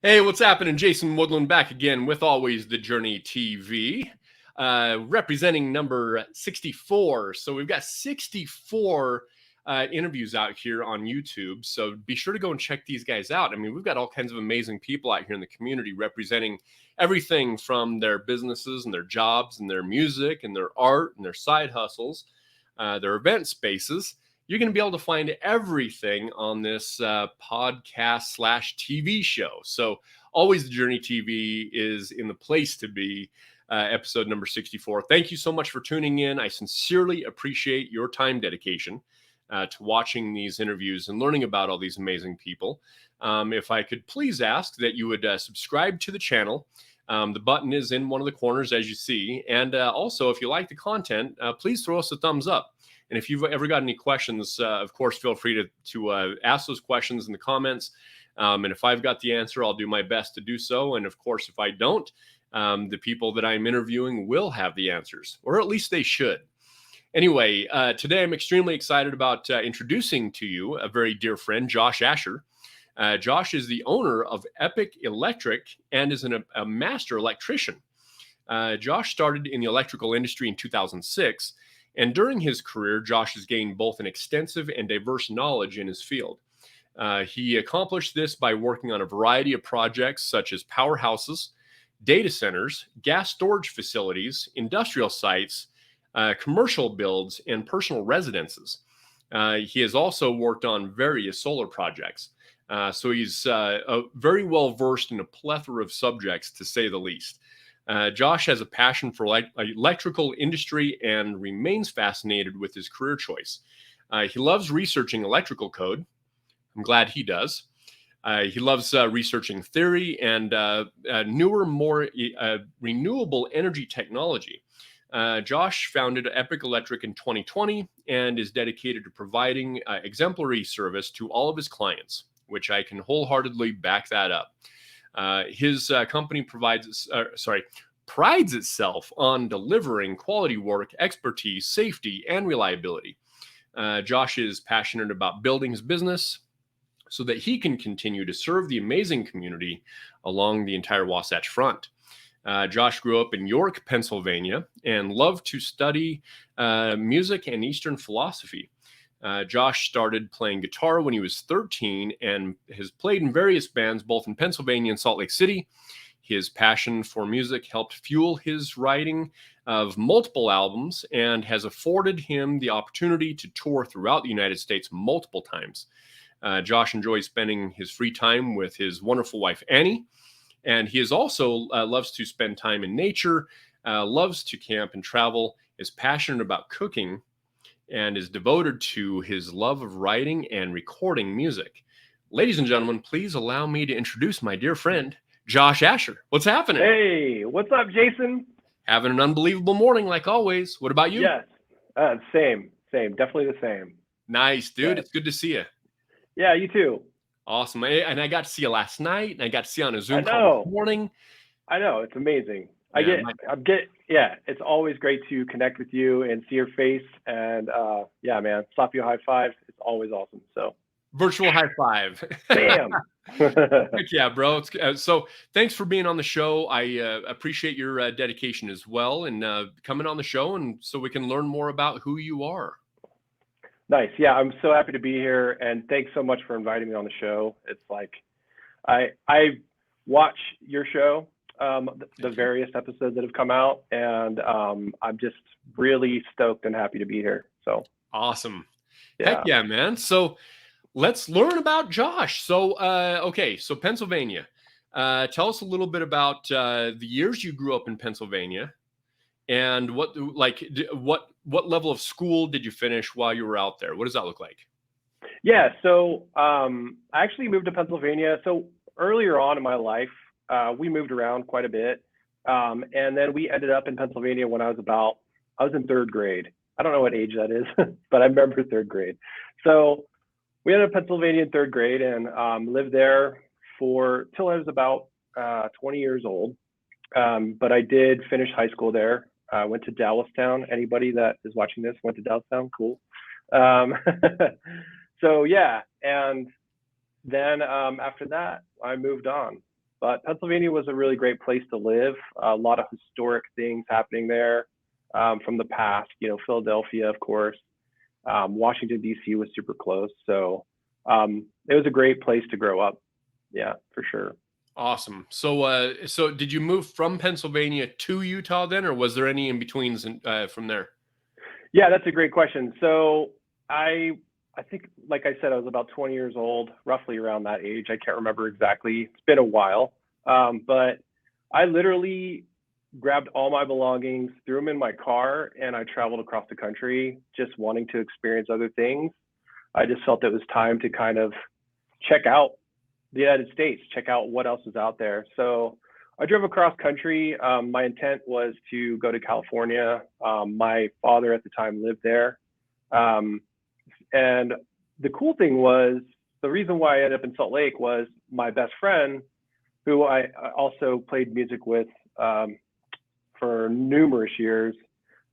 Hey, what's happening? Jason Woodland back again with always the Journey TV, representing number 64. So we've got 64 interviews out here on YouTube. So be sure to go and check these guys out. I mean, we've got all kinds of amazing people out here in the community representing everything from their businesses and their jobs and their music and their art and their side hustles, their event spaces. You're going to be able to find everything on this podcast / TV show. So always the Journey TV is in the place to be, episode number 64. Thank you so much for tuning in. I sincerely appreciate your time dedication to watching these interviews and learning about all these amazing people. If I could please ask that you would subscribe to the channel. The button is in one of the corners, as you see. And also, if you like the content, please throw us a thumbs up. And if you've ever got any questions, of course, feel free to ask those questions in the comments. And if I've got the answer, I'll do my best to do so. And of course, if I don't, the people that I'm interviewing will have the answers, or at least they should. Anyway, today I'm extremely excited about introducing to you a very dear friend, Josh Asher. Josh is the owner of Epic Electric and is a master electrician. Josh started in the electrical industry in 2006. And during his career, Josh has gained both an extensive and diverse knowledge in his field. He accomplished this by working on a variety of projects such as powerhouses, data centers, gas storage facilities, industrial sites, commercial builds, and personal residences. He has also worked on various solar projects. So he's very well versed in a plethora of subjects, to say the least. Josh has a passion for electrical industry and remains fascinated with his career choice. He loves researching electrical code. I'm glad he does. He loves researching theory and newer, more renewable energy technology. Josh founded Epic Electric in 2020 and is dedicated to providing exemplary service to all of his clients, which I can wholeheartedly back that up. His company prides itself on delivering quality work, expertise, safety, and reliability. Josh is passionate about building his business so that he can continue to serve the amazing community along the entire Wasatch Front. Josh grew up in York, Pennsylvania, and loved to study music and Eastern philosophy. Josh started playing guitar when he was 13 and has played in various bands both in Pennsylvania and Salt Lake City. His passion for music helped fuel his writing of multiple albums and has afforded him the opportunity to tour throughout the United States multiple times. Josh enjoys spending his free time with his wonderful wife, Annie, and he is also loves to spend time in nature, loves to camp and travel, is passionate about cooking, and is devoted to his love of writing and recording music. Ladies and gentlemen, please allow me to introduce my dear friend, Josh Asher. What's happening? Hey, what's up, Jason? Having an unbelievable morning, like always. What about you? Yes, same, definitely the same. Nice, dude. Yes. It's good to see you. Yeah, you too. Awesome. And I got to see you last night, and I got to see you on a Zoom call this morning. I know, it's amazing. It's always great to connect with you and see your face, and yeah, man, slap you a high five. It's always awesome. So virtual high five. Bam. Heck yeah, bro. So thanks for being on the show. I appreciate your dedication as well, and coming on the show, and so we can learn more about who you are. Nice. Yeah, I'm so happy to be here, and thanks so much for inviting me on the show. It's like I watch your show, the various episodes that have come out, and I'm just really stoked and happy to be here. So awesome. Yeah. Heck yeah, man. So let's learn about Josh. So so Pennsylvania. Tell us a little bit about the years you grew up in Pennsylvania, and what level of school did you finish while you were out there? What does that look like? Yeah, so I actually moved to Pennsylvania. So earlier on in my life, we moved around quite a bit, and then we ended up in Pennsylvania when I was in third grade. I don't know what age that is, but I remember third grade. So we ended up in Pennsylvania in third grade and lived there till I was about 20 years old. But I did finish high school there. I went to Dallastown. Anybody that is watching this went to Dallastown? Cool. So yeah, and then after that, I moved on. but Pennsylvania was a really great place to live. A lot of historic things happening there from the past. Philadelphia, of course. Washington, D.C. was super close. So it was a great place to grow up. Yeah, for sure. Awesome. So did you move from Pennsylvania to Utah then, or was there any in betweens from there? Yeah, that's a great question. So I think, like I said, I was about 20 years old, roughly around that age. I can't remember exactly. It's been a while. But I literally grabbed all my belongings, threw them in my car, and I traveled across the country just wanting to experience other things. I just felt it was time to kind of check out the United States, check out what else is out there. So I drove across country. My intent was to go to California. My father at the time lived there. And the cool thing was, the reason why I ended up in Salt Lake was my best friend, who I also played music with for numerous years,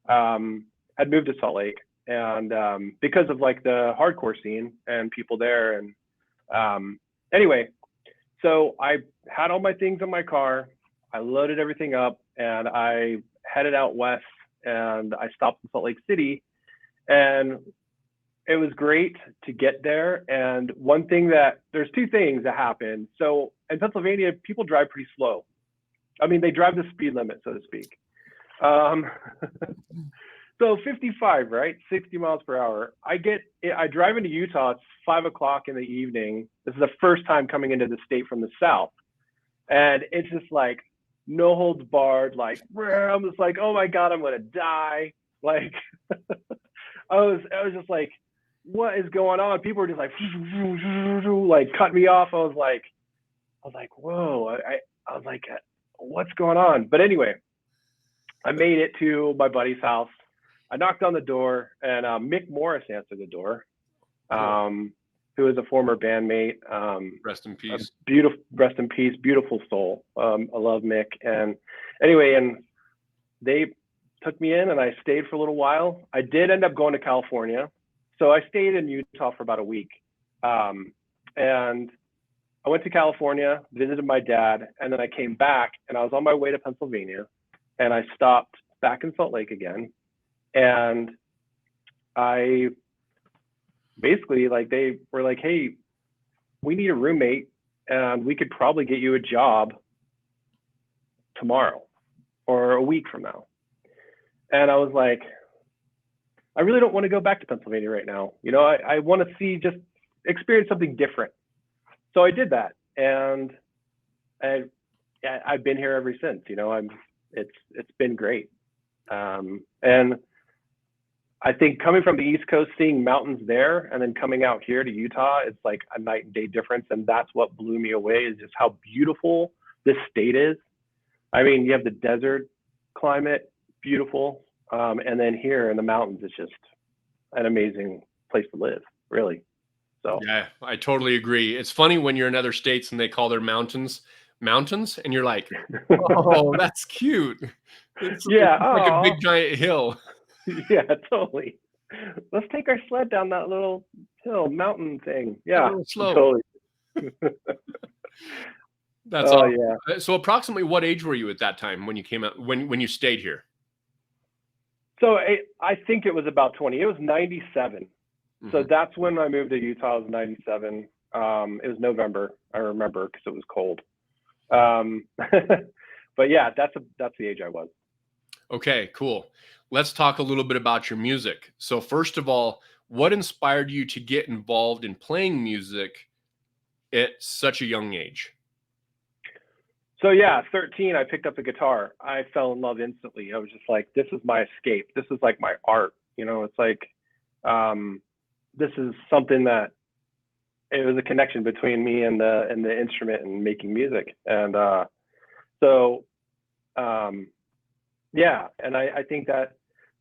had moved to Salt Lake. And because of like the hardcore scene and people there. And anyway, so I had all my things in my car. I loaded everything up and I headed out west, and I stopped in Salt Lake City. And it was great to get there. And there's two things that happen. So in Pennsylvania, people drive pretty slow. I mean, they drive the speed limit, so to speak. So 55, right? 60 miles per hour. I drive into Utah. It's 5 o'clock in the evening. This is the first time coming into the state from the south. And it's just like no holds barred. Like, I'm just like, oh my God, I'm going to die. Like, I was just like, what is going on? People were just like cut me off. I was like, whoa. I was like, what's going on? But anyway, I made it to my buddy's house. I knocked on the door, and Mick Morris answered the door, who is a former bandmate. Rest in peace. Rest in peace. Beautiful soul. I love Mick. And anyway, and they took me in, and I stayed for a little while. I did end up going to California. So I stayed in Utah for about a week. And I went to California, visited my dad, and then I came back, and I was on my way to Pennsylvania, and I stopped back in Salt Lake again. And I basically, like, they were like, hey, we need a roommate, and we could probably get you a job tomorrow or a week from now. And I was like, I really don't want to go back to Pennsylvania right now. I want to just experience something different. So I did that, and I've been here ever since. It's been great. And I think coming from the East Coast, seeing mountains there, and then coming out here to Utah, it's like a night and day difference. And that's what blew me away, is just how beautiful this state is. I mean, you have the desert climate, beautiful. And then here in the mountains, it's just an amazing place to live, really. So yeah, I totally agree. It's funny when you're in other states and they call their mountains, and you're like, oh, that's cute. It's like a big giant hill. Yeah, totally. Let's take our sled down that little mountain thing. Yeah, slow. Totally. That's all. Yeah. So approximately what age were you at that time when you came out, when you stayed here? So I think it was about 20. It was 97. Mm-hmm. So that's when I moved to Utah. It was 97. It was November. I remember because it was cold. But yeah, that's the age I was. Okay, cool. Let's talk a little bit about your music. So first of all, what inspired you to get involved in playing music at such a young age? So yeah, 13, I picked up the guitar. I fell in love instantly. I was just like, this is my escape. This is like my art. It's like, this is something that, it was a connection between me and the instrument and making music. And yeah. And I think that,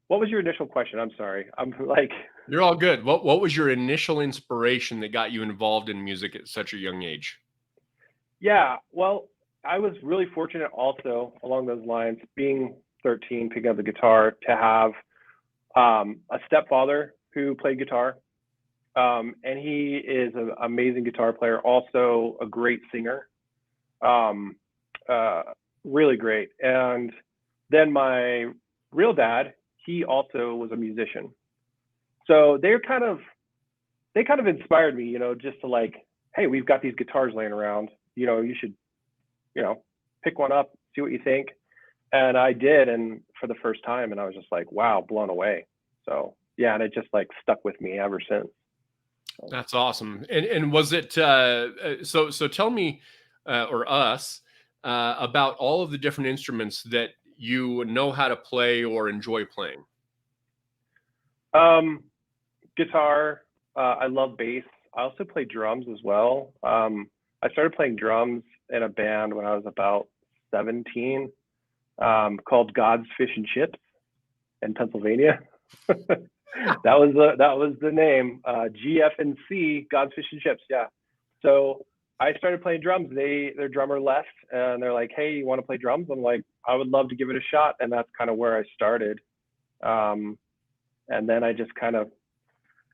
what was your initial question? I'm sorry. I'm like, you're all good. What was your initial inspiration that got you involved in music at such a young age? Yeah, well, I was really fortunate also along those lines, being 13, picking up the guitar, to have a stepfather who played guitar. And he is an amazing guitar player, also a great singer. really great. And then my real dad, he also was a musician. So they kind of inspired me, just to like, hey, we've got these guitars laying around, you should, you know, pick one up, see what you think. And I did, and for the first time, and I was just like, wow, blown away. So yeah, and it just like stuck with me ever since. So, That's awesome. And was it so tell me or us about all of the different instruments that you know how to play or enjoy playing. um, guitar, I love bass. I also play drums as well. I started playing drums in a band when I was about 17, called God's Fish and Chips in Pennsylvania. That was the name, GFNC, God's Fish and Chips. Yeah. So I started playing drums. Their drummer left, and they're like, "Hey, you want to play drums?" I'm like, "I would love to give it a shot," and that's kind of where I started. Um, and then I just kind of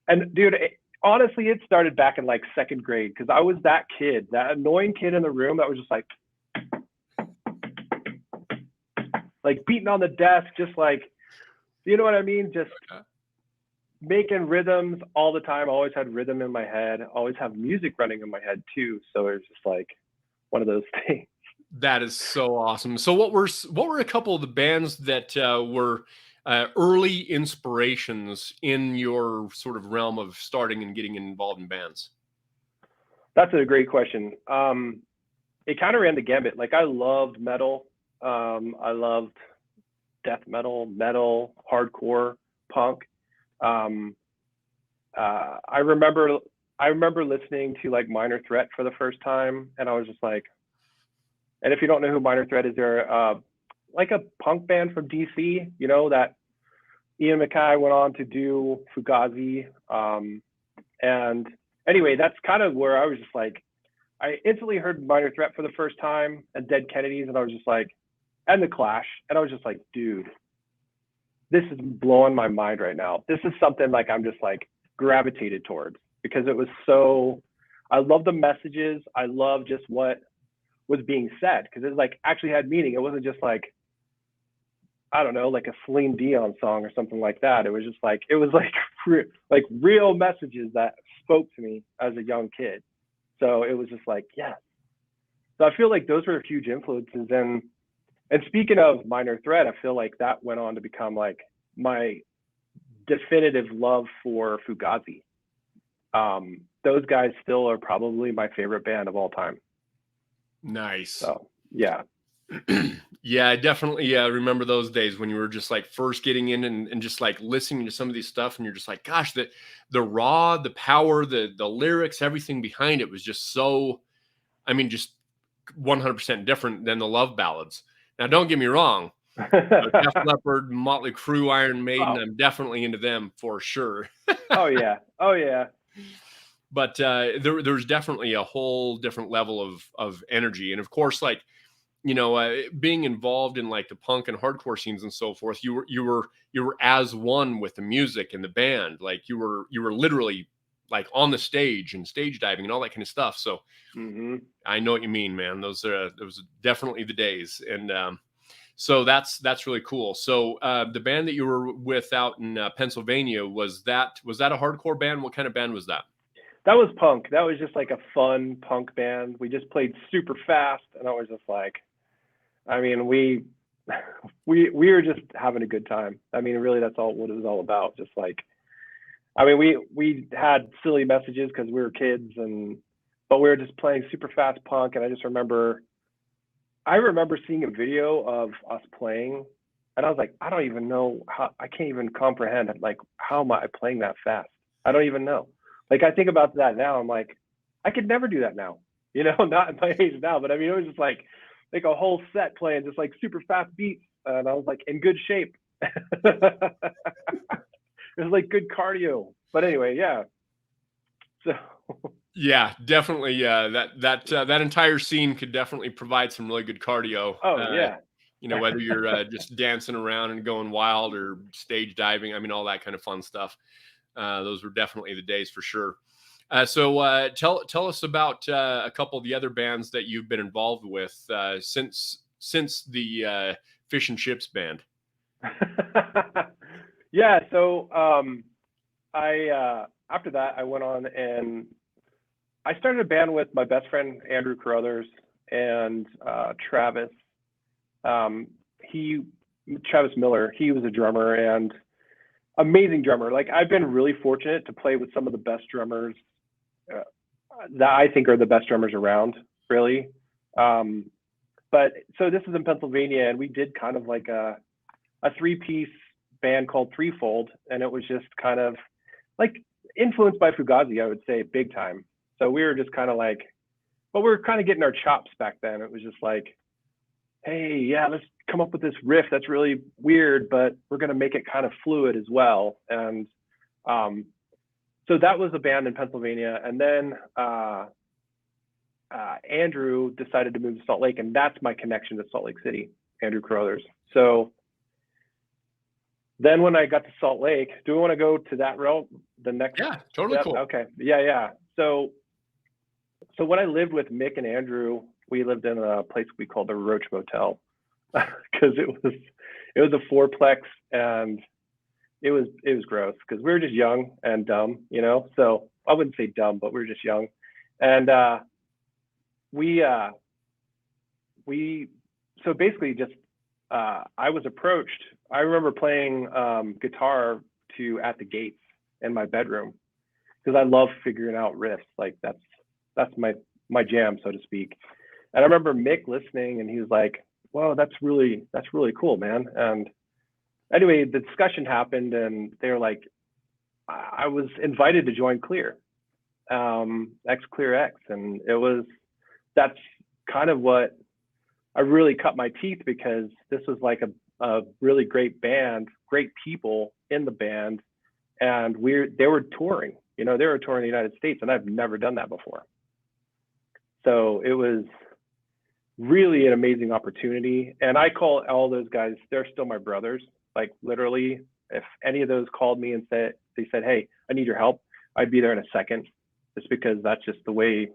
and dude, honestly, it started back in like second grade because I was that kid, that annoying kid in the room that was just like beating on the desk, just like, you know what I mean? Just making rhythms all the time. I always had rhythm in my head. I always have music running in my head too. So it was just like one of those things. That is so awesome. So what were a couple of the bands that were early inspirations in your sort of realm of starting and getting involved in bands? That's a great question. It kind of ran the gambit. Like I loved metal. I loved death metal, hardcore, punk. Um, I remember listening to like Minor Threat for the first time, and I was just like, and if you don't know who Minor Threat is, they're like a punk band from DC. You know that Ian MacKaye went on to do Fugazi. And anyway, that's kind of where I was just like, I instantly heard Minor Threat for the first time and Dead Kennedys, and I was just like, and The Clash, and I was just like, dude, this is blowing my mind right now. This is something like I'm just like gravitated towards because it was so. I love the messages. I love just what was being said because it like actually had meaning. It wasn't just like, I don't know, like a Celine Dion song or something like that. It was just like like real messages that spoke to me as a young kid. So it was just like, yeah. So I feel like those were huge influences. And speaking of Minor Threat, I feel like that went on to become like my definitive love for Fugazi. Those guys still are probably my favorite band of all time. Nice. So yeah. Yeah, I definitely remember those days when you were just like first getting in and just like listening to some of these stuff, and you're just like, gosh, the raw, the power, the lyrics, everything behind it was just so, I mean, just 100% different than the love ballads. Now, don't get me wrong, Def Leppard, Motley Crue, Iron Maiden, Oh. I'm definitely into them for sure. Oh yeah. Oh yeah. But there's definitely a whole different level of energy, and of course, like, being involved in like the punk and hardcore scenes and so forth, you were as one with the music and the band. Like you were literally like on the stage and stage diving and all that kind of stuff. So I know what you mean, man. Those definitely the days. And so that's really cool. So the band that you were with out in Pennsylvania, was that a hardcore band? What kind of band was that? That was punk. That was just like a fun punk band. We just played super fast, and I was just like, I mean, we were just having a good time. I mean, really, that's all what it was all about. Just like, I mean, we had silly messages because we were kids, but we were just playing super fast punk. And I remember seeing a video of us playing, and I was like, I don't even know how. I can't even comprehend like how am I playing that fast? I don't even know. Like I think about that now, I'm like, I could never do that now. Not in my age now, but I mean, it was just like a whole set playing just like super fast beats, and I was like in good shape. It was like good cardio. But anyway, yeah. So yeah, definitely. Yeah, that entire scene could definitely provide some really good cardio. oh yeah. Whether you're just dancing around and going wild or stage diving, I mean, all that kind of fun stuff. Those were definitely the days for sure. So tell us about a couple of the other bands that you've been involved with since the Fish and Chips band. Yeah. So I after that I went on and I started a band with my best friend Andrew Carruthers and Travis. He Travis Miller. He was a drummer and amazing drummer. Like I've been really fortunate to play with some of the best drummers uh, that I think are the best drummers around, really. Um, but so this is in Pennsylvania, and we did kind of like a three-piece band called Threefold, and it was just kind of like influenced by Fugazi, I would say, big time. So we were just kind of like, but we were kind of getting our chops back then. It was just like, hey, yeah, let's come up with this riff that's really weird, but we're going to make it kind of fluid as well. And um, so that was a band in Pennsylvania. And then Andrew decided to move to Salt Lake, and that's my connection to Salt Lake City, Andrew Carruthers. So then when I got to Salt Lake, do we want to go to that route? The next Yeah, totally step? cool. Okay. Yeah. So when I lived with Mick and Andrew, we lived in a place we called the Roach Motel because it was a fourplex and it was gross because we were just young and dumb, you know. So I wouldn't say dumb, but we were just young, and we so basically just I was approached. I remember playing guitar to At the Gates in my bedroom because I love figuring out riffs. Like that's my jam, so to speak. And I remember Mick listening, and he was like, "Whoa, that's really cool, man." And anyway, the discussion happened, and they were like, I was invited to join Clear, X Clear X, and that's kind of what I really cut my teeth because this was like a really great band, great people in the band, and they were touring. You know, they were touring the United States, and I've never done that before. So it was really an amazing opportunity. And I call all those guys, they're still my brothers. Like literally, if any of those called me and said, "Hey, I need your help," I'd be there in a second, just because that's just the way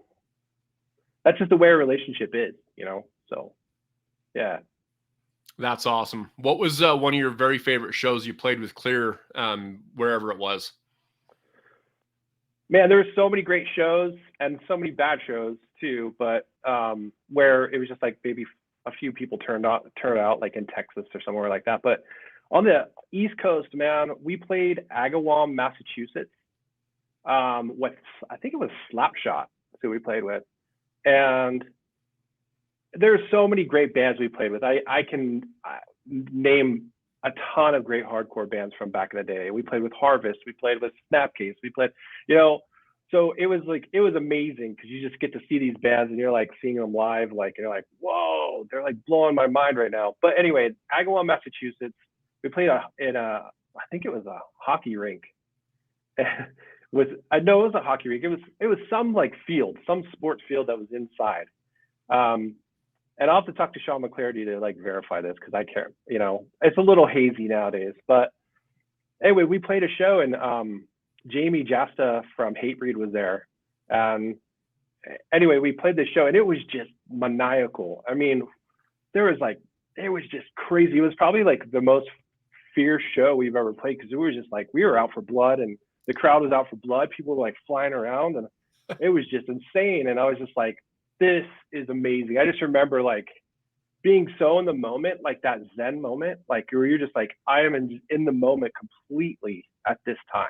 a relationship is, you know? So yeah. That's awesome. What was one of your very favorite shows you played with Clear, wherever it was? Man, there were so many great shows and so many bad shows too, but where it was just like maybe a few people turned out like in Texas or somewhere like that. But on the East Coast, man, we played Agawam, Massachusetts. What I think it was Slapshot who we played with, and there's so many great bands we played with. I can name a ton of great hardcore bands from back in the day. We played with Harvest, we played with Snapcase, we played, you know, so it was amazing because you just get to see these bands and you're like seeing them live, like you're like, whoa, they're like blowing my mind right now. But anyway, Agawam, Massachusetts, we played in a I think it was a hockey rink. I know it was a hockey rink. It was some like field, some sports field that was inside. And I'll have to talk to Sean McClarity to like verify this because I can't, you know, it's a little hazy nowadays. But anyway, we played a show and Jamie Jasta from Hatebreed was there. Anyway, we played this show and it was just maniacal. I mean, it was just crazy. It was probably like the most fierce show we've ever played because it was just like we were out for blood and the crowd was out for blood. People were like flying around and it was just insane. And I was just like, this is amazing. I just remember like being so in the moment, like that Zen moment, like where you're just like, I am in the moment completely at this time.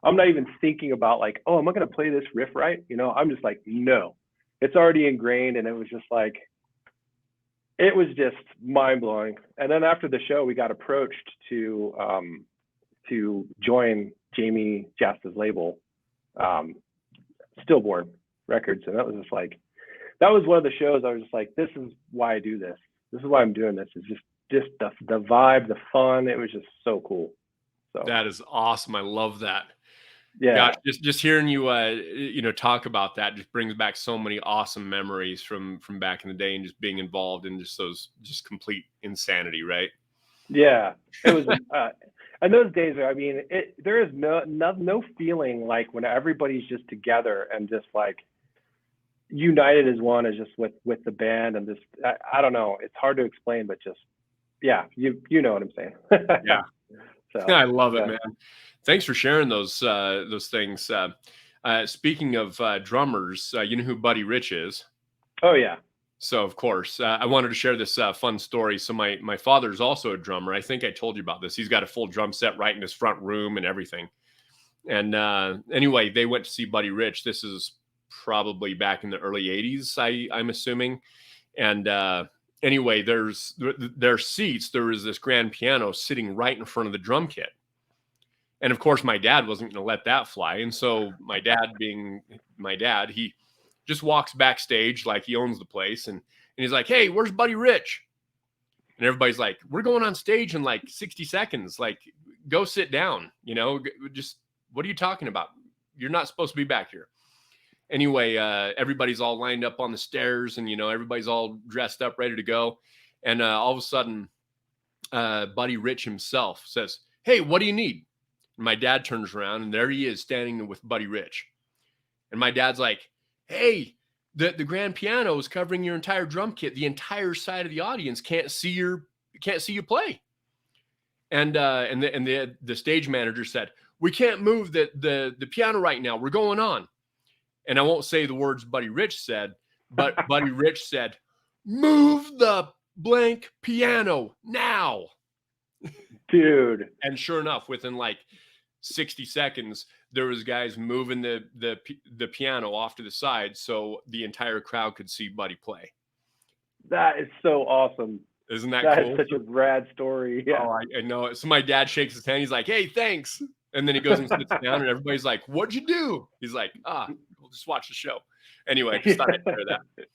I'm not even thinking about like, oh, am I going to play this riff right? You know, I'm just like, no, it's already ingrained. And it was just like, it was just mind blowing. And then after the show, we got approached to join Jamie Jasta's label, Stillborn Records. And that was just like, that was one of the shows I was just like, this is why I do this. This is why I'm doing this. It's just the vibe, the fun. It was just so cool. So that is awesome. I love that. Yeah. Gosh, just hearing you, talk about that just brings back so many awesome memories from back in the day and just being involved in just those just complete insanity, right? Yeah. It was, And those days, I mean, there is no feeling like when everybody's just together and just like united as one, as just with the band and just I don't know. It's hard to explain, but just yeah, you know what I'm saying. Yeah. So I love it, yeah. man. Thanks for sharing those things. Speaking of drummers, you know who Buddy Rich is? Oh yeah. So of course, I wanted to share this fun story. So my father's also a drummer. I think I told you about this. He's got a full drum set right in his front room and everything. And anyway, they went to see Buddy Rich. This is probably back in the early '80s, I'm assuming. And anyway, their seats. There was this grand piano sitting right in front of the drum kit. And of course, my dad wasn't going to let that fly. And so my dad, being my dad, he just walks backstage like he owns the place. And he's like, "Hey, where's Buddy Rich?" And everybody's like, "We're going on stage in like 60 seconds. Like, go sit down. You know, just what are you talking about? You're not supposed to be back here." Anyway, everybody's all lined up on the stairs and, everybody's all dressed up, ready to go. And all of a sudden, Buddy Rich himself says, "Hey, what do you need?" And my dad turns around and there he is standing with Buddy Rich. And my dad's like, "Hey, the grand piano is covering your entire drum kit. The entire side of the audience can't see you play." And the stage manager said, "We can't move the piano right now. We're going on." And I won't say the words Buddy Rich said, but Buddy Rich said, "Move the blank piano now." Dude. And sure enough, within like 60 seconds, there was guys moving the piano off to the side so the entire crowd could see Buddy play. That is so awesome. Isn't that That cool? is such a rad story. Yeah. Oh, I know it. So my dad shakes his hand. He's like, "Hey, thanks." And then he goes and sits down and everybody's like, "What'd you do?" He's like, "We'll just watch the show." Anyway, just thought I'd share that.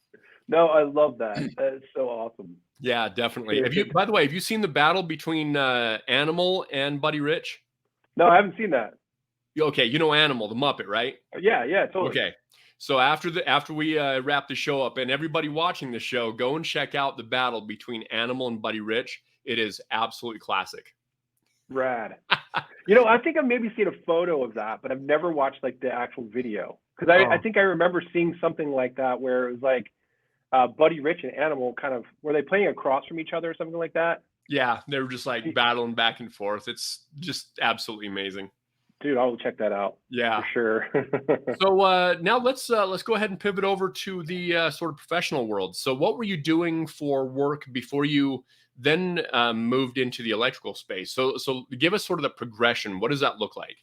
No, I love that. That is so awesome. Yeah, definitely. By the way, have you seen the battle between Animal and Buddy Rich? No, I haven't seen that. Okay, you know Animal, the Muppet, right? Yeah, totally. Okay. So after we wrap the show up, and everybody watching the show, go and check out the battle between Animal and Buddy Rich. It is absolutely classic. Rad. I think I've maybe seen a photo of that, but I've never watched like the actual video. Because I think I remember seeing something like that where it was like Buddy Rich and Animal were they playing across from each other or something like that? Yeah, they were just like battling back and forth. It's just absolutely amazing. Dude, I'll check that out. Yeah, for sure. So now let's go ahead and pivot over to the sort of professional world. So what were you doing for work before you then moved into the electrical space? So give us sort of the progression. What does that look like?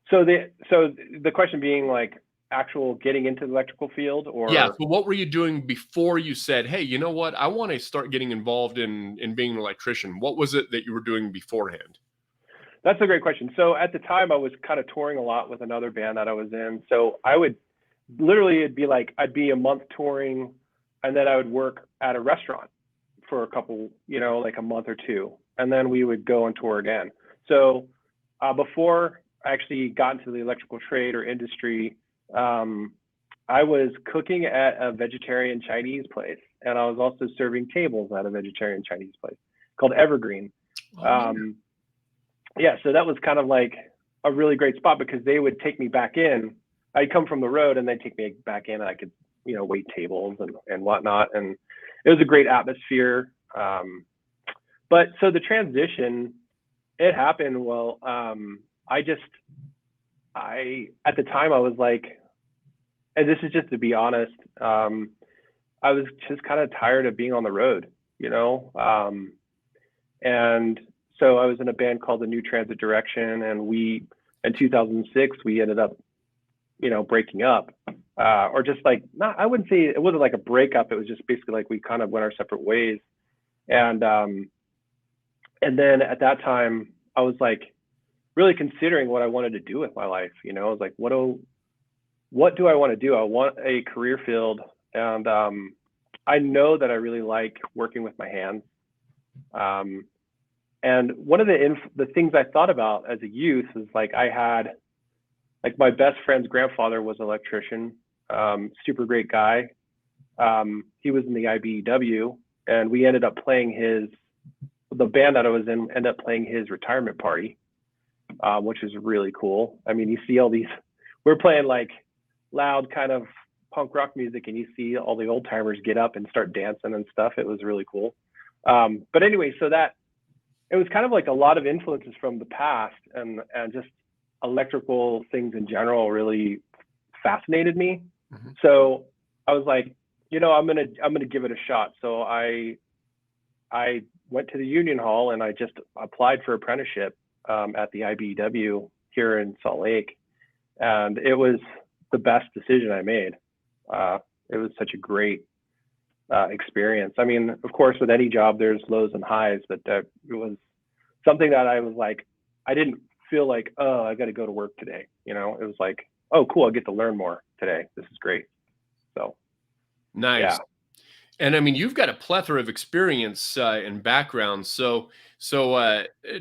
So the question being like actual getting into the electrical field, or yeah. So what were you doing before you said, "Hey, you know what? I want to start getting involved in being an electrician"? What was it that you were doing beforehand? That's a great question. So at the time I was kind of touring a lot with another band that I was in. So I would literally, it'd be like, I'd be a month touring and then I would work at a restaurant for a couple, like a month or two. And then we would go and tour again. So before I actually got into the electrical trade or industry, I was cooking at a vegetarian Chinese place. And I was also serving tables at a vegetarian Chinese place called Evergreen. Yeah, so that was kind of like a really great spot because they would take me back in. I'd come from the road and they'd take me back in and I could, wait tables and whatnot. And it was a great atmosphere. But so the transition, it happened. Well, at the time I was like, and this is just to be honest, I was just kind of tired of being on the road, and so I was in a band called the New Transit Direction, and in 2006, we ended up, breaking up, or just like, I wouldn't say, it wasn't like a breakup. It was just basically like we kind of went our separate ways. And then at that time, I was like really considering what I wanted to do with my life. I was like, what do I want to do? I want a career field. And I know that I really like working with my hands. And one of the things I thought about as a youth is like I had, like my best friend's grandfather was an electrician, super great guy. He was in the IBEW, and we ended up playing the band that I was in ended up playing his retirement party, which is really cool. I mean, you see all these, we're playing like loud kind of punk rock music, and you see all the old timers get up and start dancing and stuff. It was really cool. But anyway, so that it was kind of like a lot of influences from the past, and just electrical things in general really fascinated me. Mm-hmm. So I was like, I'm gonna give it a shot. So I went to the union hall and I just applied for apprenticeship at the IBEW here in Salt Lake, and it was the best decision I made. It was such a great experience. I mean, of course, with any job, there's lows and highs, but it was something that I was like, I didn't feel like, oh, I got to go to work today. It was like, oh, cool, I get to learn more today. This is great. So nice. Yeah. And I mean, you've got a plethora of experience and background. So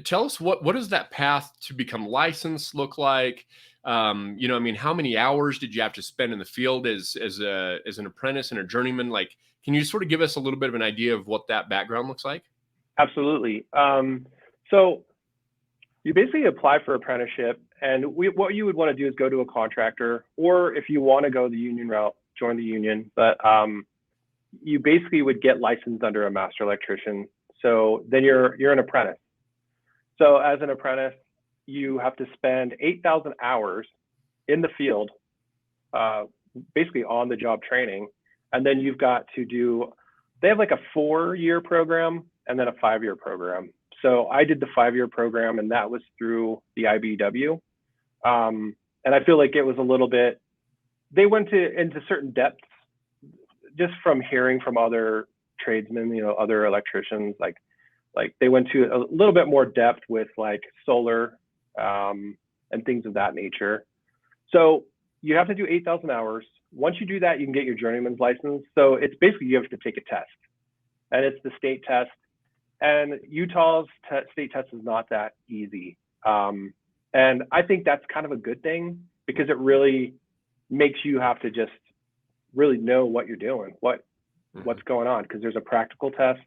tell us what does that path to become licensed look like? I mean, how many hours did you have to spend in the field as an apprentice and a journeyman? Like, can you sort of give us a little bit of an idea of what that background looks like? Absolutely. So you basically apply for apprenticeship, and what you would want to do is go to a contractor, or if you want to go the union route, join the union. But you basically would get licensed under a master electrician. So then you're an apprentice. So as an apprentice, you have to spend 8,000 hours in the field, basically on the job training. And then you've got to do, they have like a 4-year program and then a 5-year program. So I did the 5-year program, and that was through the IBEW. And I feel like it was a little bit, they went into certain depths just from hearing from other tradesmen, other electricians, like they went to a little bit more depth with like solar and things of that nature. So you have to do 8,000 hours. Once you do that, you can get your journeyman's license. So it's basically, you have to take a test, and it's the state test. And Utah's state test is not that easy. And I think that's kind of a good thing, because it really makes you have to just really know what you're doing, what's going on, because there's a practical test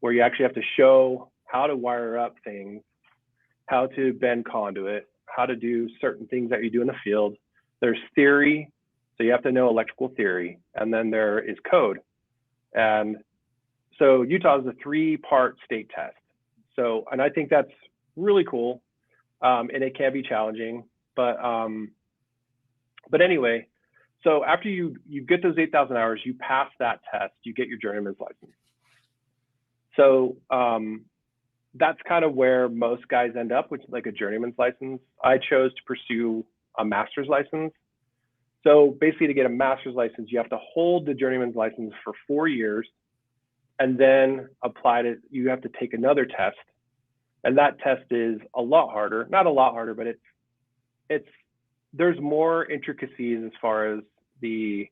where you actually have to show how to wire up things, how to bend conduit, how to do certain things that you do in the field. There's theory, so you have to know electrical theory, and then there is code. And so Utah is a 3-part state test. So, and I think that's really cool, and it can be challenging, but anyway, so after you get those 8,000 hours, you pass that test, you get your journeyman's license. So that's kind of where most guys end up, which is like a journeyman's license. I chose to pursue a master's license. So basically, to get a master's license, you have to hold the journeyman's license for 4 years, and then you have to take another test. And that test is a lot harder, not a lot harder, but there's more intricacies as far as the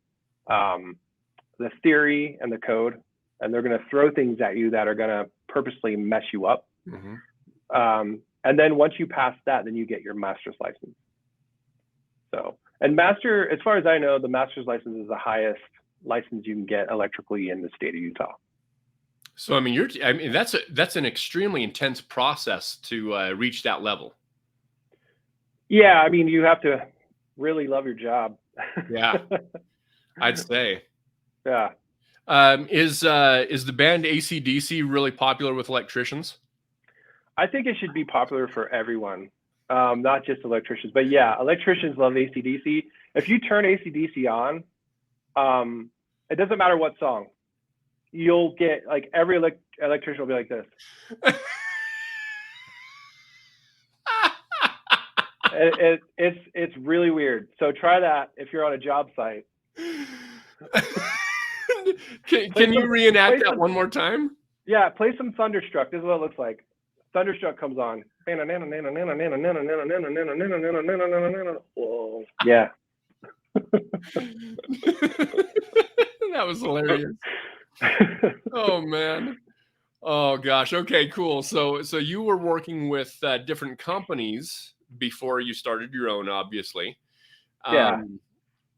theory and the code, and they're going to throw things at you that are going to purposely mess you up. Mm-hmm. And then once you pass that, then you get your master's license. So, and as far as I know, the master's license is the highest license you can get electrically in the state of Utah. So, I mean, that's an extremely intense process to reach that level. Yeah, I mean, you have to really love your job. Yeah, I'd say. Yeah. Is the band AC/DC really popular with electricians? I think it should be popular for everyone, not just electricians. But yeah, electricians love AC/DC. If you turn AC/DC on, it doesn't matter what song. You'll get like every electrician will be like this. It's really weird. So try that if you're on a job site. Can you reenact that one more time? Yeah, play some Thunderstruck. This is what it looks like. Thunderstruck comes on. Whoa. Yeah. That was hilarious. Oh man. Oh gosh. Okay, cool. So you were working with different companies before you started your own, obviously. Yeah.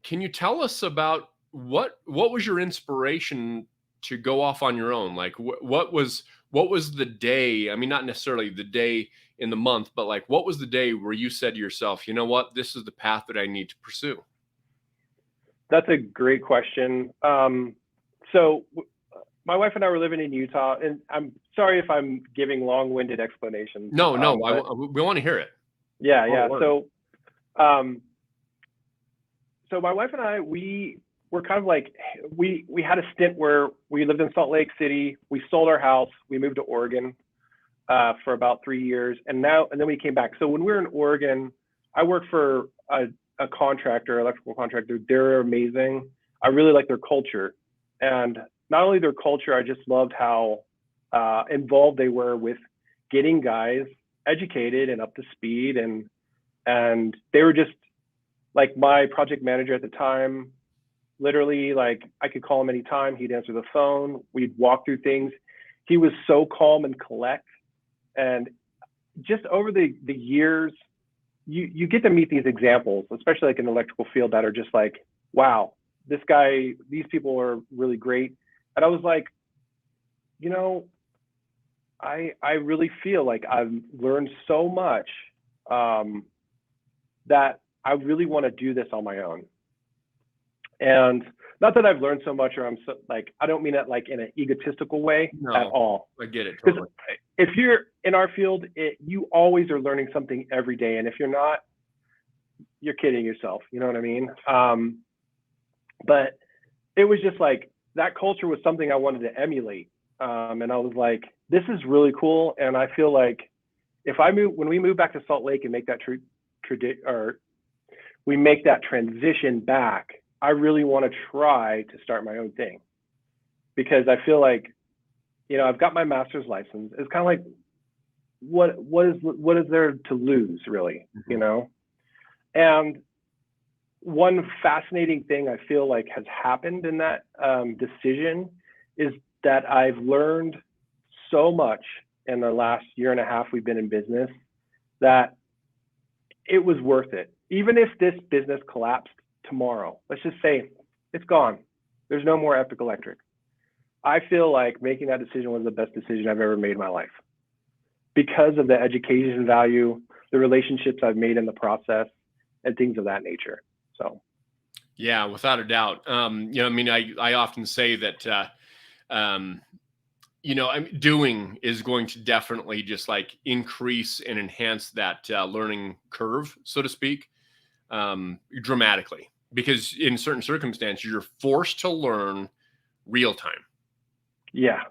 Can you tell us about what was your inspiration to go off on your own? Like what was what was the day? I mean, not necessarily the day in the month, but like, what was the day where you said to yourself, you know what, this is the path that I need to pursue? That's a great question. My wife and I were living in Utah, and I'm sorry if I'm giving long-winded explanations. No, no, But we want to hear it. yeah. Um, so my wife and I, we were kind of like, we had a stint where we lived in Salt Lake City. We sold our house. We moved to Oregon for about 3 years, and then we came back. So when we were in Oregon, I worked for a contractor, electrical contractor. They're amazing. I really like their culture, and not only their culture, I just loved how involved they were with getting guys educated and up to speed, and they were just like my project manager at the time. Literally, like I could call him anytime. He'd answer the phone. We'd walk through things. He was so calm and collect. And just over the years, you get to meet these examples, especially like in the electrical field, that are just like, wow, these people are really great. And I was like, you know, I really feel like I've learned so much that I really want to do this on my own. And not that I've learned so much, or I'm so like, I don't mean that like in an egotistical way at all. I get it. Totally. If you're in our field, you always are learning something every day. And if you're not, you're kidding yourself. You know what I mean? But it was just like, that culture was something I wanted to emulate. And I was like, this is really cool. And I feel like when we move back to Salt Lake and make that we make that transition back, I really want to try to start my own thing, because I feel like, I've got my master's license. It's kind of like, what is there to lose, really, And one fascinating thing I feel like has happened in that decision is that I've learned so much in the last year and a half we've been in business, that it was worth it. Even if this business collapsed tomorrow, let's just say it's gone, there's no more Epic Electric, I feel like making that decision was the best decision I've ever made in my life, because of the education value, the relationships I've made in the process, and things of that nature. So, yeah, without a doubt. I mean, I often say that, doing is going to definitely just like increase and enhance that learning curve, so to speak, dramatically, because in certain circumstances, you're forced to learn real time. Yeah.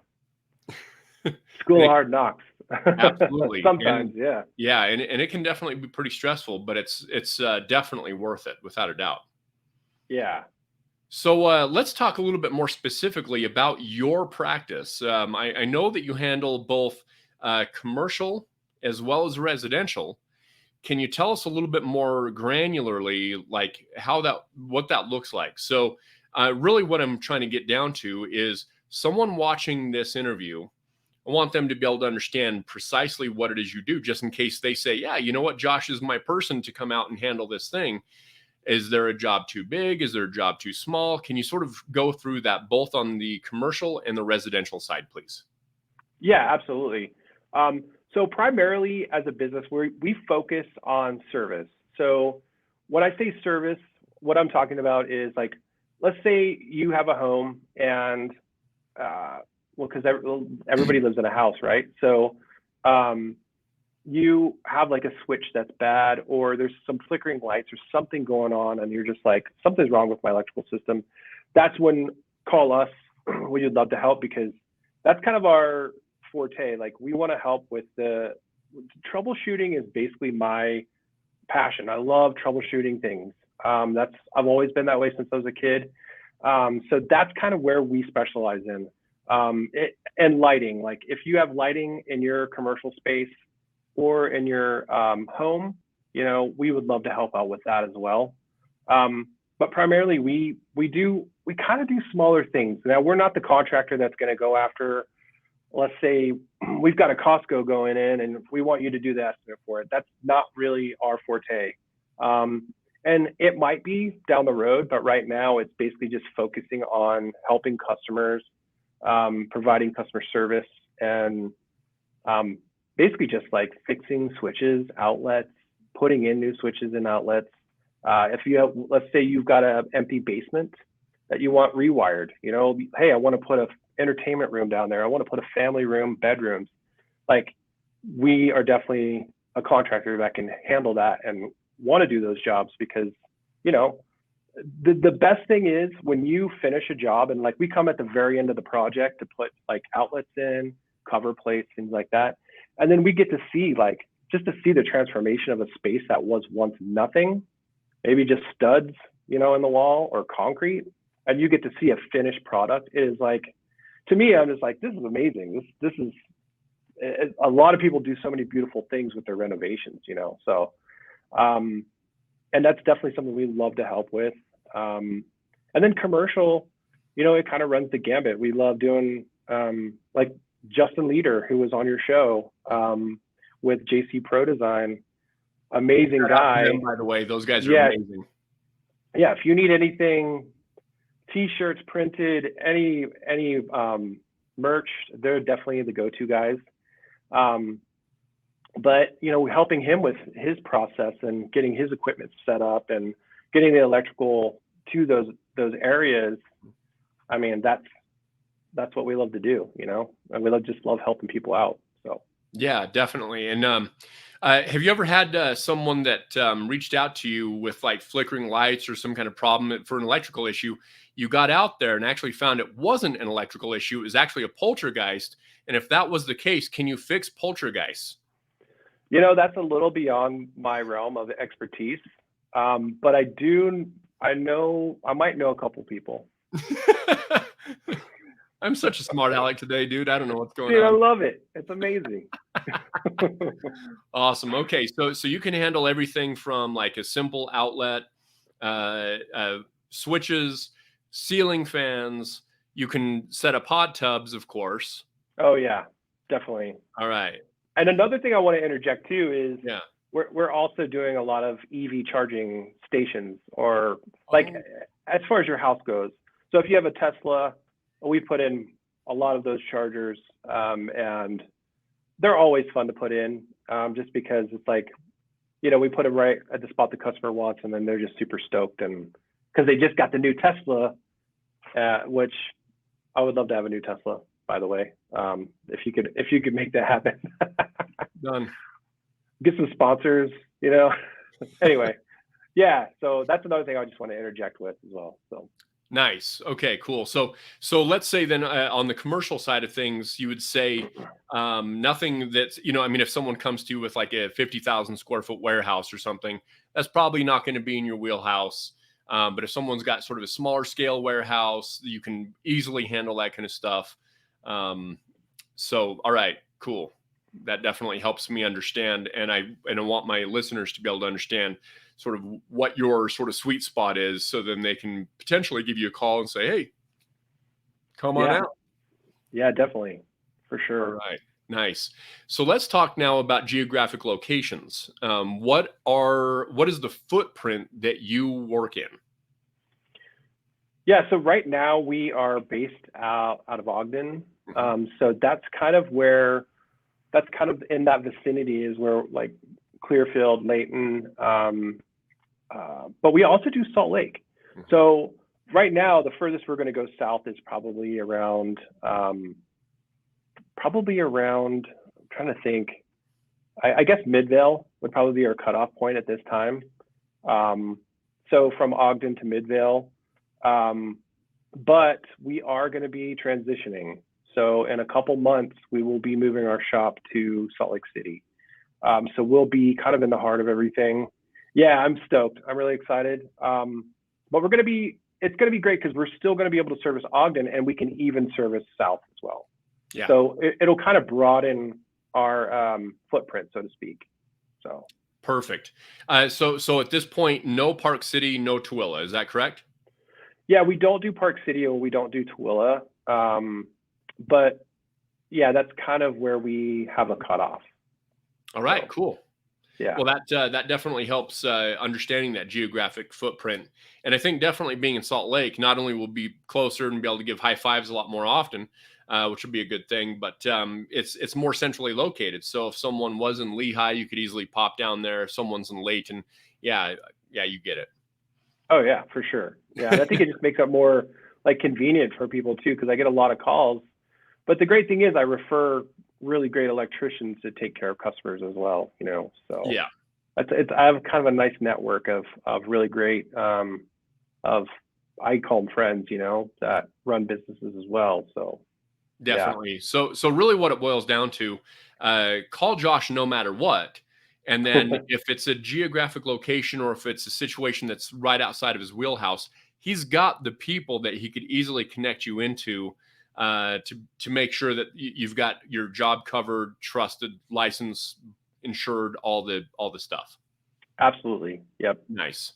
School of hard knocks. Absolutely. Sometimes, yeah. Yeah. And it can definitely be pretty stressful, but it's definitely worth it, without a doubt. Yeah. So let's talk a little bit more specifically about your practice. I know that you handle both commercial as well as residential. Can you tell us a little bit more granularly, like what that looks like? So really what I'm trying to get down to is someone watching this interview. I want them to be able to understand precisely what it is you do, just in case they say, yeah, you know what, Josh is my person to come out and handle this thing. Is there a job too big? Is there a job too small? Can you sort of go through that both on the commercial and the residential side, please? Yeah, absolutely. So primarily as a business, we focus on service. So when I say service, what I'm talking about is like, let's say you have a home and, because everybody lives in a house, right? So you have like a switch that's bad, or there's some flickering lights or something going on, and you're just like, something's wrong with my electrical system. That's when call us. We would love to help, because that's kind of our forte. Like, we want to help with the troubleshooting. Is basically my passion. I love troubleshooting things. I've always been that way since I was a kid. So that's kind of where we specialize in. And lighting, like if you have lighting in your commercial space or in your home, we would love to help out with that as well. But primarily we kind of do smaller things. Now, we're not the contractor that's going to go after, let's say we've got a Costco going in and we want you to do the estimate for it. That's not really our forte. And it might be down the road, but right now it's basically just focusing on helping customers, providing customer service, and basically just like fixing switches, outlets, putting in new switches and outlets. If you have, let's say you've got an empty basement that you want rewired, you know, hey, I want to put a entertainment room down there. I want to put a family room, bedrooms. Like, we are definitely a contractor that can handle that and want to do those jobs, because, you know, the best thing is when you finish a job and like we come at the very end of the project to put like outlets in, cover plates, things like that. And then we get to see, like, just to see the transformation of a space that was once nothing, maybe just studs, you know, in the wall or concrete, and you get to see a finished product. It is like, to me, I'm just like, this is amazing. This is, a lot of people do so many beautiful things with their renovations, you know? So, and that's definitely something we love to help with. And then commercial, you know, it kind of runs the gambit. We love doing, like Justin Leader, who was on your show, with JC Pro Design, amazing guy. By the way, those guys are amazing. Yeah, if you need anything, t-shirts, printed, any merch, they're definitely the go-to guys. But, you know, helping him with his process and getting his equipment set up and getting the electrical to those areas, I mean, that's what we love to do, you know, and we just love helping people out. So yeah, definitely. And have you ever had someone that reached out to you with like flickering lights or some kind of problem for an electrical issue? You got out there and actually found it wasn't an electrical issue. It was actually a poltergeist. And if that was the case, can you fix poltergeists? You know, that's a little beyond my realm of expertise. But I might know a couple people. I'm such a smart aleck today, dude. I don't know what's going on. I love it. It's amazing. Awesome. Okay. So you can handle everything from like a simple outlet, switches, ceiling fans. You can set up hot tubs, of course. Oh yeah, definitely. All right. And another thing I want to interject too is, yeah, we're also doing a lot of EV charging stations, or like as far as your house goes. So if you have a Tesla, we put in a lot of those chargers, and they're always fun to put in, just because it's like, you know, we put them right at the spot the customer wants, and then they're just super stoked, and because they just got the new Tesla, which I would love to have a new Tesla, by the way. If you could make that happen. Done. Get some sponsors, you know. Anyway, yeah. So that's another thing I just want to interject with as well. So nice. Okay, cool. So let's say then on the commercial side of things, you would say nothing that's, you know, I mean, if someone comes to you with like a 50,000 square foot warehouse or something, that's probably not going to be in your wheelhouse. But if someone's got sort of a smaller scale warehouse, you can easily handle that kind of stuff. So, all right, cool. That definitely helps me understand. And I want my listeners to be able to understand sort of what your sort of sweet spot is, so then they can potentially give you a call and say, hey, come on out. Yeah, definitely. For sure. All right. Nice. So let's talk now about geographic locations. What is the footprint that you work in? Yeah, so right now we are based out of Ogden. So that's kind of in that vicinity is where, like, Clearfield, Layton, but we also do Salt Lake. So right now, the furthest we're going to go south is probably around, I'm trying to think, I guess Midvale would probably be our cutoff point at this time. So from Ogden to Midvale, but we are going to be transitioning. So in a couple months, we will be moving our shop to Salt Lake City. So we'll be kind of in the heart of everything. Yeah, I'm stoked. I'm really excited. But it's going to be great because we're still going to be able to service Ogden, and we can even service South as well. Yeah. So it'll kind of broaden our footprint, so to speak. So perfect. So at this point, no Park City, no Tooele. Is that correct? Yeah, we don't do Park City or we don't do Tooele. But yeah, that's kind of where we have a cutoff. All right, cool. Yeah. Well, that definitely helps understanding that geographic footprint, and I think definitely being in Salt Lake, not only will be closer and be able to give high fives a lot more often, which would be a good thing, but it's more centrally located. So if someone was in Lehigh, you could easily pop down there. If someone's in Layton, yeah, yeah, you get it. Oh yeah, for sure. Yeah, and I think it just makes it more like convenient for people too, because I get a lot of calls. But the great thing is, I refer really great electricians to take care of customers as well. So Yeah, it's I have kind of a nice network of really great of I call them friends, that run businesses as well. So yeah, definitely. So really, what it boils down to, call Josh no matter what. And then if it's a geographic location or if it's a situation that's right outside of his wheelhouse, he's got the people that he could easily connect you into to make sure that you've got your job covered, trusted, licensed, insured, all the stuff. absolutely. Yep. Nice.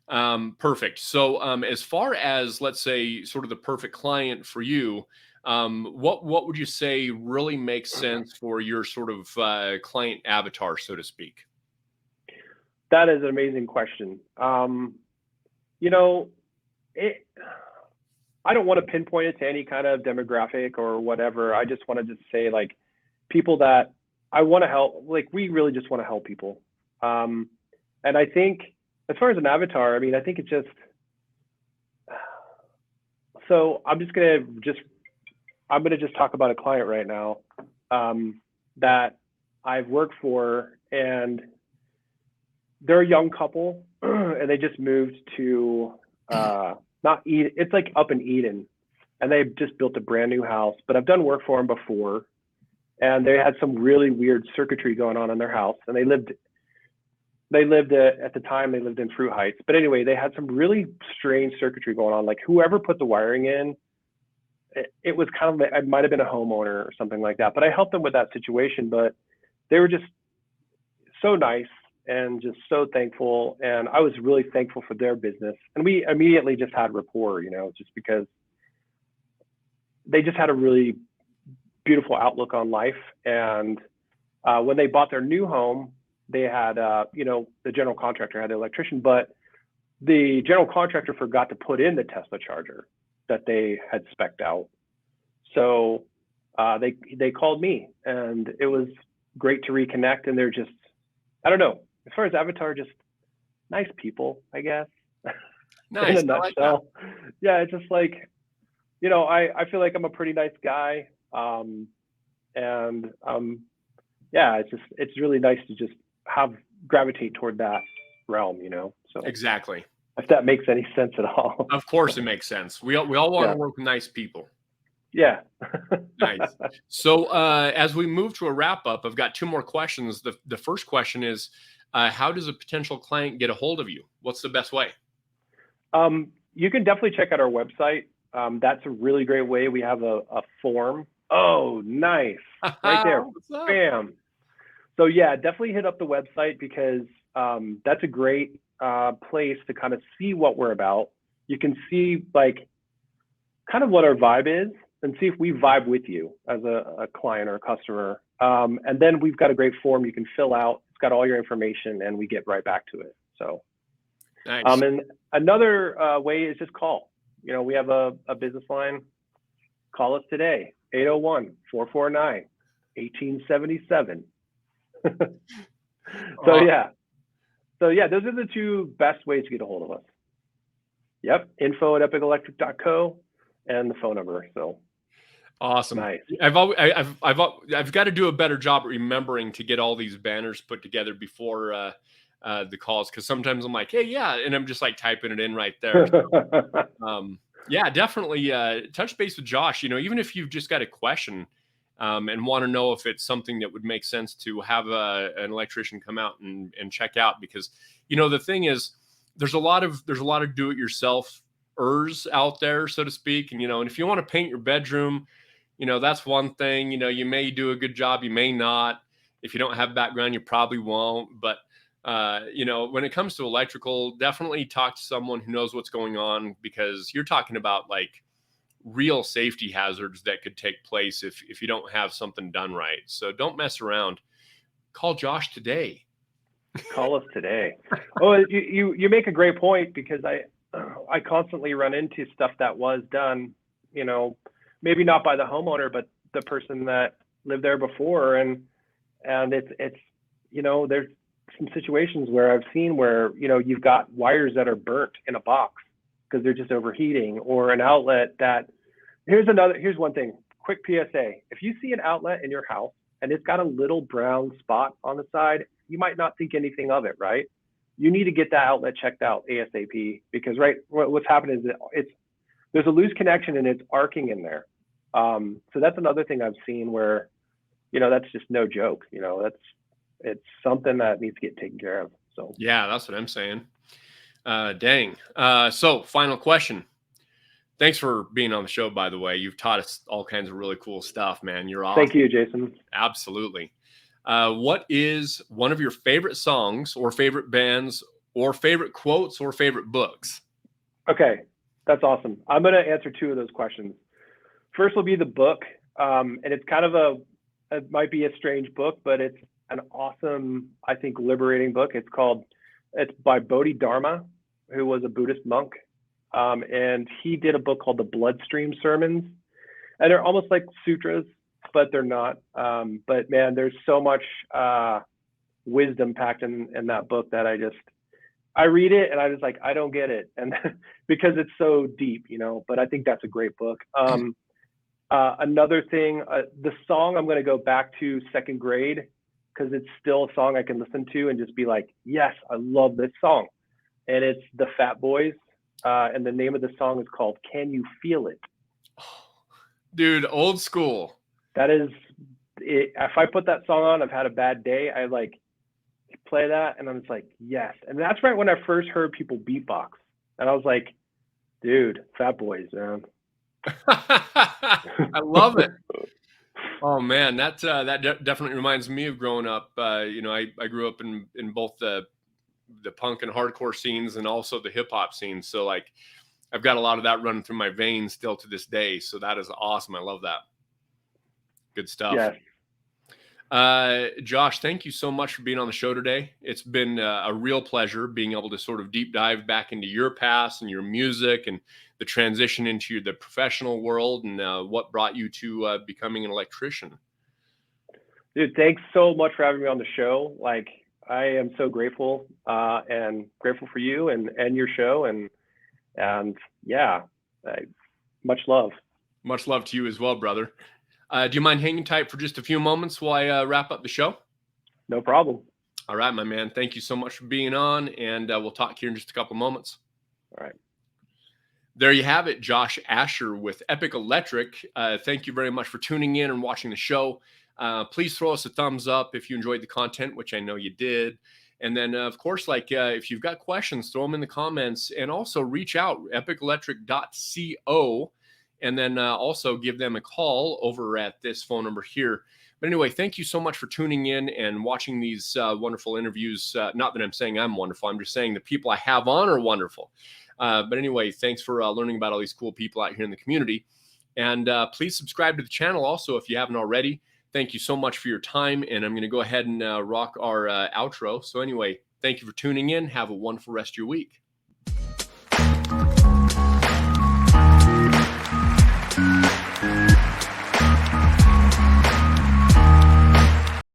Perfect. So, as far as let's say, sort of the perfect client for you, what would you say really makes sense for your sort of client avatar, so to speak? That is an amazing question. You know, it, I don't want to pinpoint it to any kind of demographic or whatever. I just want to just say like people that I want to help. Like we really just want to help people. Um, and I think as far as an avatar, I mean, I think it's just so I'm gonna just talk about a client right now that I've worked for, and they're a young couple, and they just moved to not Eden. It's like up in Eden, and they just built a brand new house. But I've done work for them before, and they had some really weird circuitry going on in their house, and they lived at the time they lived in Fruit Heights. But anyway, they had some really strange circuitry going on. Like whoever put the wiring in, it was kind of it might have been a homeowner or something like that. But I helped them with that situation. But they were just so nice and just so thankful. And I was really thankful for their business. And we immediately just had rapport, just because they just had a really beautiful outlook on life. And when they bought their new home, they had, the general contractor had the electrician, but the general contractor forgot to put in the Tesla charger that they had spec'd out. So they called me, and it was great to reconnect. And they're just, I don't know, as far as Avatar, just nice people, I guess. In Nice. a I like that. nutshell. Yeah, it's just like, I feel like I'm a pretty nice guy. And yeah, it's really nice to just gravitate toward that realm, So Exactly. if that makes any sense at all. Of course, it makes sense. We all want Yeah. to work with nice people. Yeah. Nice. So, as we move to a wrap up, I've got two more questions. The first question is, how does a potential client get a hold of you? What's the best way? You can definitely check out our website. That's a really great way. We have a form. Oh, nice. Right there. What's up? Bam. So yeah, definitely hit up the website, because that's a great place to kind of see what we're about. You can see like kind of what our vibe is and see if we vibe with you as a client or a customer. And then we've got a great form you can fill out. It's got all your information, and we get right back to it. So, Nice. and another way is just call. We have a business line. Call us today, 801-449-1877. So yeah. So yeah, those are the two best ways to get a hold of us. Yep, info@epicelectric.co and the phone number. So Awesome. nice. I've got to do a better job at remembering to get all these banners put together before the calls, because sometimes I'm like, hey, yeah, and I'm just like typing it in right there. So, yeah, definitely touch base with Josh. Even if you've just got a question and want to know if it's something that would make sense to have an electrician come out and check out, because the thing is, there's a lot of do-it-yourselfers out there, so to speak, and if you want to paint your bedroom, that's one thing. You may do a good job, you may not. If you don't have background, you probably won't. But when it comes to electrical, definitely talk to someone who knows what's going on, because you're talking about like real safety hazards that could take place if you don't have something done right. So don't mess around. Call Josh today. Call us today. Oh, you make a great point, because I constantly run into stuff that was done, maybe not by the homeowner, but the person that lived there before, and it's there's some situations where I've seen where you've got wires that are burnt in a box because they're just overheating, or an outlet that here's one thing, quick PSA. If you see an outlet in your house and it's got a little brown spot on the side, you might not think anything of it, right? You need to get that outlet checked out ASAP, because what's happened is there's a loose connection and it's arcing in there. So that's another thing I've seen where, that's just no joke. It's something that needs to get taken care of. So yeah, that's what I'm saying. Dang. So final question. Thanks for being on the show, by the way. You've taught us all kinds of really cool stuff, man. You're awesome. Thank you, Jason. Absolutely. What is one of your favorite songs or favorite bands or favorite quotes or favorite books? Okay, that's awesome. I'm going to answer two of those questions. First will be the book. And it's kind of it might be a strange book, but it's an awesome, I think, liberating book. It's by Bodhidharma, who was a Buddhist monk. And he did a book called The Bloodstream Sermons. And they're almost like sutras, but they're not. But man, there's so much wisdom packed in that book that I read it and I just I don't get it. And because it's so deep, but I think that's a great book. Another thing, the song, I'm going to go back to second grade, because it's still a song I can listen to and just be like, yes, I love this song. And it's the Fat Boys. And the name of the song is called Can You Feel It? Dude, old school. That is it. If I put that song on, I've had a bad day, I play that and I'm just like, yes. And that's right when I first heard people beatbox. And I was like, dude, Fat Boys, man. I love it. Oh man, that definitely reminds me of growing up. I grew up in both the punk and hardcore scenes and also the hip hop scene. So I've got a lot of that running through my veins still to this day. So that is awesome. I love that. Good stuff. Yeah. Josh, thank you so much for being on the show today. It's been a real pleasure being able to sort of deep dive back into your past and your music and the transition into the professional world and what brought you to becoming an electrician. Dude, thanks so much for having me on the show. I am so grateful and grateful for you and your show. And yeah, much love. Much love to you as well, brother. Do you mind hanging tight for just a few moments while I wrap up the show? No problem. All right, my man. Thank you so much for being on, and we'll talk here in just a couple moments. All right. There you have it, Josh Asher with Epic Electric. Thank you very much for tuning in and watching the show. Please throw us a thumbs up if you enjoyed the content, which I know you did. And then, of course, if you've got questions, throw them in the comments, and also reach out, epicelectric.co. And then also give them a call over at this phone number here. But anyway, thank you so much for tuning in and watching these wonderful interviews. Not that I'm saying I'm wonderful. I'm just saying the people I have on are wonderful. But anyway, thanks for learning about all these cool people out here in the community. And please subscribe to the channel also if you haven't already. Thank you so much for your time. And I'm going to go ahead and rock our outro. So anyway, thank you for tuning in. Have a wonderful rest of your week.